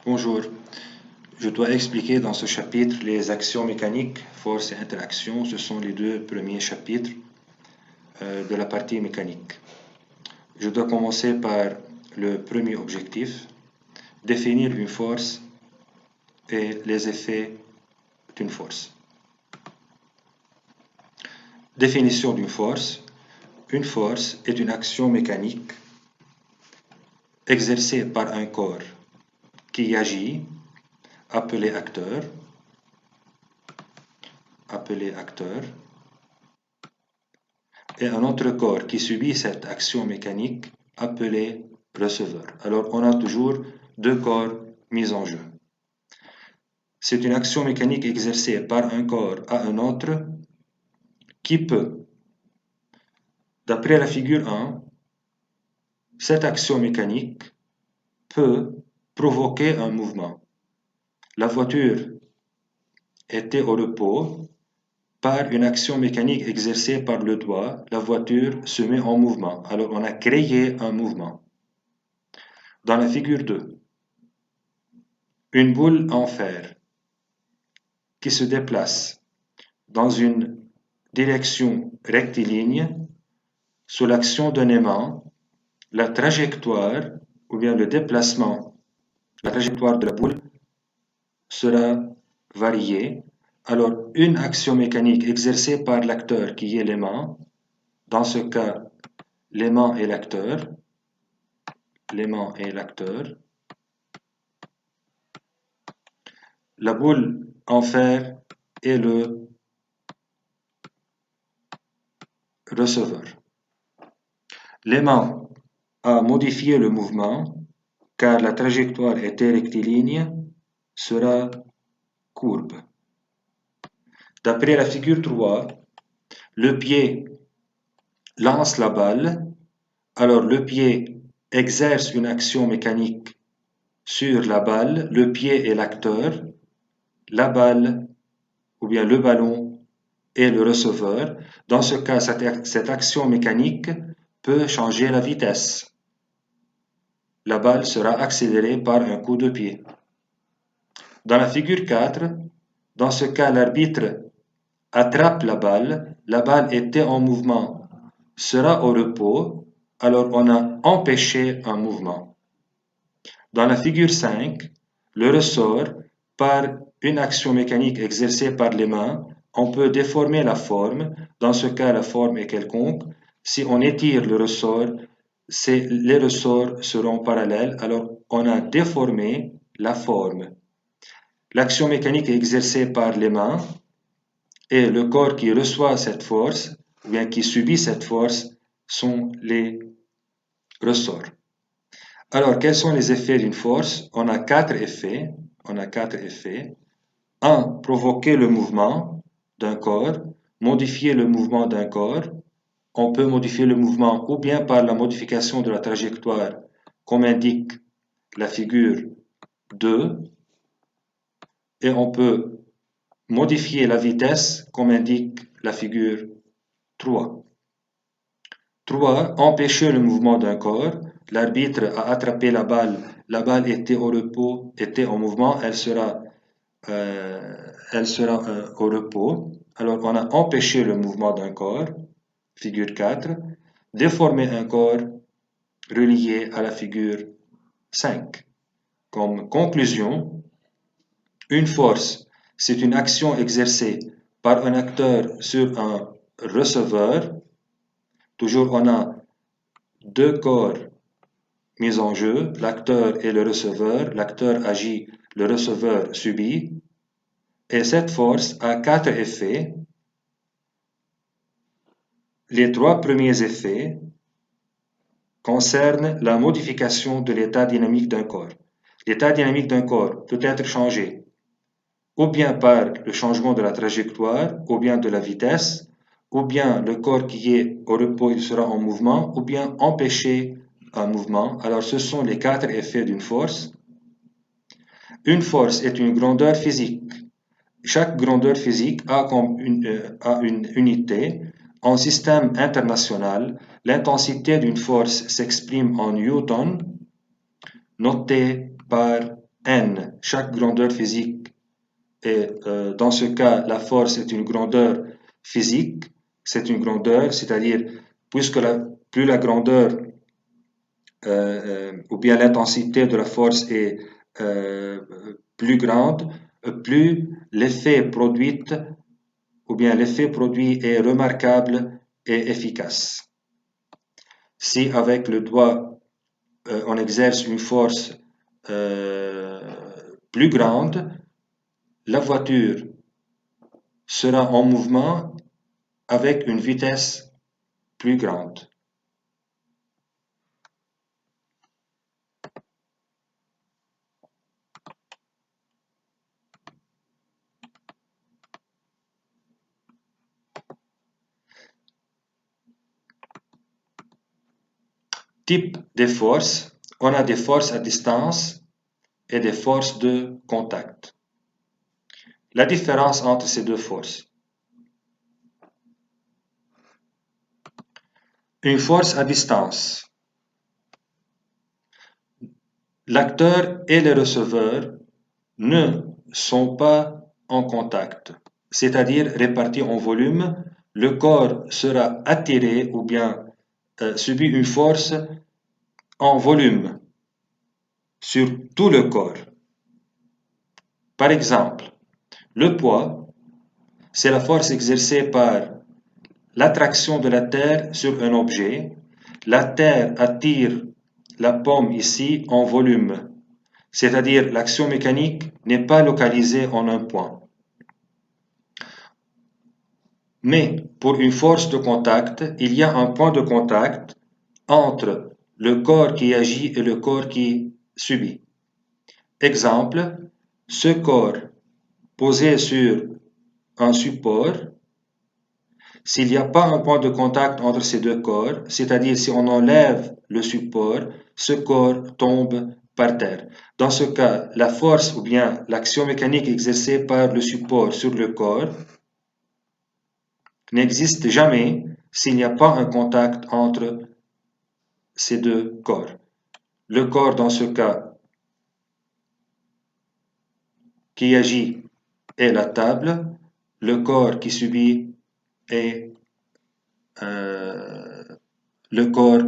Bonjour, je dois expliquer dans ce chapitre les actions mécaniques, force et interaction. Ce sont les deux premiers chapitres de la partie mécanique. Je dois commencer par le premier objectif, définir une force et les effets d'une force. Définition d'une force. Une force est une action mécanique exercée par un corps qui agit, appelé acteur, et un autre corps qui subit cette action mécanique appelé receveur. Alors on a toujours deux corps mis en jeu. C'est une action mécanique exercée par un corps à un autre qui peut, d'après la figure 1, cette action mécanique peut provoquer un mouvement. La voiture était au repos. Par une action mécanique exercée par le doigt, la voiture se met en mouvement. Alors on a créé un mouvement. Dans la figure 2, une boule en fer qui se déplace dans une direction rectiligne sous l'action d'un aimant, la trajectoire ou bien le déplacement, la trajectoire de la boule sera variée. Alors une action mécanique exercée par l'acteur qui est l'aimant, dans ce cas l'aimant est l'acteur, la boule en fer est le receveur. L'aimant a modifié le mouvement car la trajectoire était rectiligne, sera courbe. D'après la figure 3, le pied lance la balle, alors le pied exerce une action mécanique sur la balle, le pied est l'acteur, la balle ou bien le ballon est le receveur. Dans ce cas, cette action mécanique peut changer la vitesse. La balle sera accélérée par un coup de pied. Dans la figure 4, dans ce cas, l'arbitre attrape la balle était en mouvement, sera au repos, alors on a empêché un mouvement. Dans la figure 5, le ressort, par une action mécanique exercée par les mains, on peut déformer la forme. Dans ce cas, la forme est quelconque. Si on étire le ressort, les ressorts seront parallèles, alors on a déformé la forme. L'action mécanique est exercée par les mains et le corps qui reçoit cette force, ou bien qui subit cette force, sont les ressorts. Alors, quels sont les effets d'une force? On a quatre effets. Un, provoquer le mouvement d'un corps, modifier le mouvement d'un corps. On peut modifier le mouvement ou bien par la modification de la trajectoire, comme indique la figure 2, et on peut modifier la vitesse, comme indique la figure 3. 3. Empêcher le mouvement d'un corps. L'arbitre a attrapé la balle était au repos, était en mouvement, elle sera au repos. Alors on a empêché le mouvement d'un corps, figure 4. Déformer un corps, relié à la figure 5. Comme conclusion, une force, c'est une action exercée par un acteur sur un receveur. Toujours on a deux corps mis en jeu, l'acteur et le receveur. L'acteur agit, le receveur subit. Et cette force a quatre effets. Les trois premiers effets concernent la modification de l'état dynamique d'un corps. L'état dynamique d'un corps peut être changé ou bien par le changement de la trajectoire, ou bien de la vitesse, ou bien le corps qui est au repos, il sera en mouvement, ou bien empêcher un mouvement. Alors ce sont les quatre effets d'une force. Une force est une grandeur physique. Chaque grandeur physique a une unité. En système international, l'intensité d'une force s'exprime en newton, noté par n, chaque grandeur physique, et dans ce cas, la force est une grandeur physique, c'est une grandeur, c'est-à-dire, puisque plus la grandeur ou bien l'intensité de la force est plus grande, plus l'effet produit ou bien l'effet produit est remarquable et efficace. Si avec le doigt on exerce une force plus grande, la voiture sera en mouvement avec une vitesse plus grande. Type des forces, on a des forces à distance et des forces de contact. La différence entre ces deux forces. Une force à distance. L'acteur et le receveur ne sont pas en contact, c'est-à-dire répartis en volume. Le corps sera attiré ou bien subit une force en volume sur tout le corps. Par exemple, le poids, c'est la force exercée par l'attraction de la Terre sur un objet. La Terre attire la pomme ici en volume, c'est-à-dire l'action mécanique n'est pas localisée en un point. Mais pour une force de contact, il y a un point de contact entre le corps qui agit et le corps qui subit. Exemple, ce corps posé sur un support, s'il n'y a pas un point de contact entre ces deux corps, c'est-à-dire si on enlève le support, ce corps tombe par terre. Dans ce cas, la force ou bien l'action mécanique exercée par le support sur le corps n'existe jamais s'il n'y a pas un contact entre ces deux corps. Le corps, dans ce cas, qui agit est la table, le corps qui subit est le corps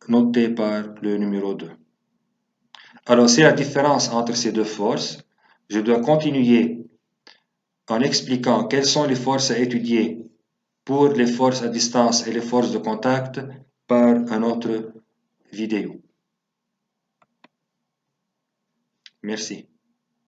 noté par le numéro 2. Alors, c'est la différence entre ces deux forces. Je dois continuer en expliquant quelles sont les forces à étudier pour les forces à distance et les forces de contact par un autre vidéo. Merci.